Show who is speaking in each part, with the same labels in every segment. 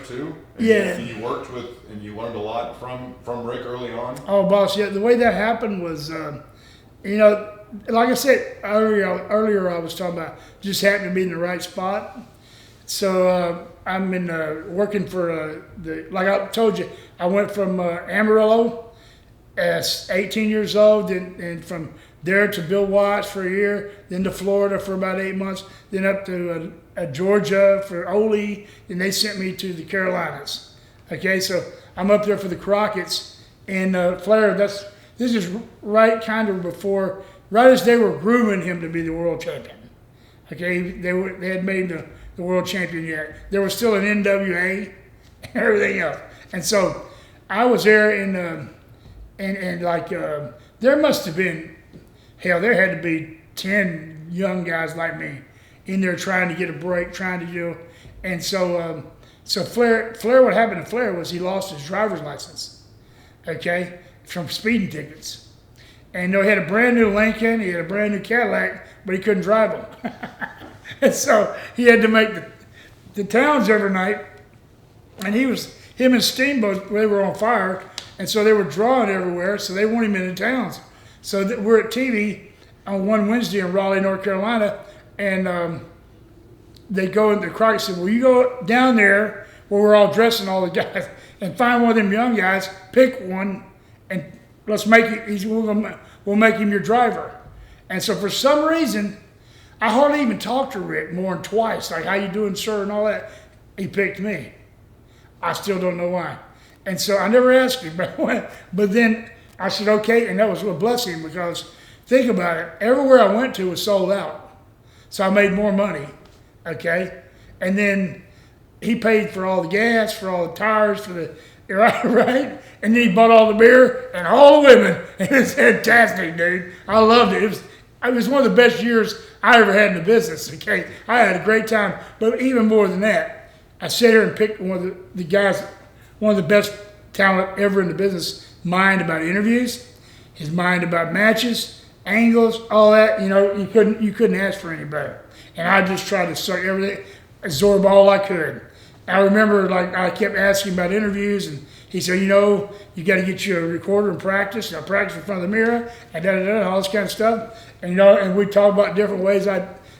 Speaker 1: Ric too? And
Speaker 2: Yeah.
Speaker 1: You worked with, and you learned a lot from Ric early on?
Speaker 2: Oh, boss, yeah. The way that happened was, like I said earlier, I was talking about just happened to be in the right spot. So I'm in working for like I told you, I went from Amarillo as 18 years old, and from there to Bill Watts for a year, then to Florida for about 8 months, then up to Georgia for Ole, and they sent me to the Carolinas. Okay, so I'm up there for the Crockett's, and Flair. This is right kind of before, right as they were grooming him to be the world champion. Okay, they had made the world champion yet. There was still an NWA and everything else, and so I was there, and there must have been, hell, there had to be 10 young guys like me in there trying to get a break, trying to do, and so Flair, what happened to Flair was he lost his driver's license, okay, from speeding tickets. And he had a brand new Lincoln, he had a brand new Cadillac, but he couldn't drive them. And so he had to make the towns every night, and him and Steamboat, they were on fire, and so they were drawing everywhere, so they want him in the towns. So we're at TV on one Wednesday in Raleigh, North Carolina, and they go in the Crockett said, well, you go down there where we're all dressing all the guys and find one of them young guys, pick one, and let's make it, we'll make him your driver. And so for some reason, I hardly even talked to Ric more than twice, like, how you doing, sir, and all that. He picked me. I still don't know why. And so I never asked him, but then I said, okay, and that was a blessing, because think about it, everywhere I went to was sold out. So I made more money, okay? And then he paid for all the gas, for all the tires, for the, right? And then he bought all the beer and all the women. It was fantastic, dude. I loved it. It was one of the best years I ever had in the business, okay? I had a great time, but even more than that, I sat here and picked one of the guys, one of the best talent ever in the business, mind about interviews, his mind about matches, angles, all that. You couldn't ask for any better. And I just tried to suck everything, absorb all I could. I remember, like, I kept asking about interviews, and he said, you got to get you a recorder and practice. And I practice in front of the mirror, and all this kind of stuff. And and we talk about different ways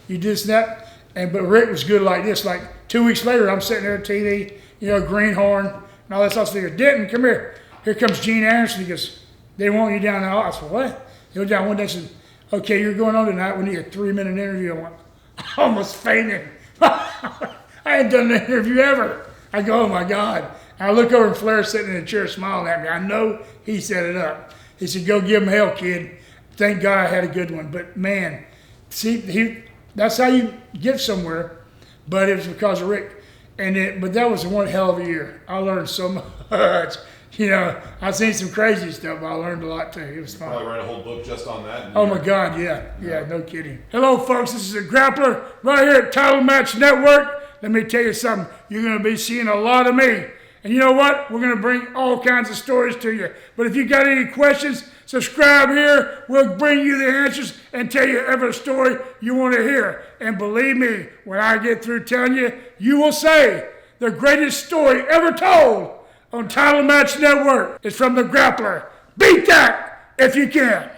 Speaker 2: you do this and that. But Ric was good like this. Like 2 weeks later, I'm sitting there at TV, greenhorn and all that stuff. So he goes, Denton, come here. Here comes Gene Anderson. He goes, they want you down the hall. I said, what? He goes down one day and said, okay, you're going on tonight. We need a 3-minute interview. I went, I almost fainted. I hadn't done an interview ever. I go, oh my God. And I look over and Flair sitting in a chair smiling at me. I know he set it up. He said, go give him hell, kid. Thank God I had a good one. But man, see, that's how you get somewhere. But it was because of Ric. But that was one hell of a year. I learned so much. I've seen some crazy stuff, but I learned a lot too. It was fun.
Speaker 1: Probably write a whole book just on that.
Speaker 2: Oh my God, yeah, no kidding. Hello folks, this is the Grappler right here at Title Match Network. Let me tell you something, you're going to be seeing a lot of me. And you know what? We're going to bring all kinds of stories to you. But if you got any questions, subscribe here. We'll bring you the answers and tell you every story you want to hear. And believe me, when I get through telling you, you will say the greatest story ever told on Title Match Network is from the Grappler. Beat that if you can.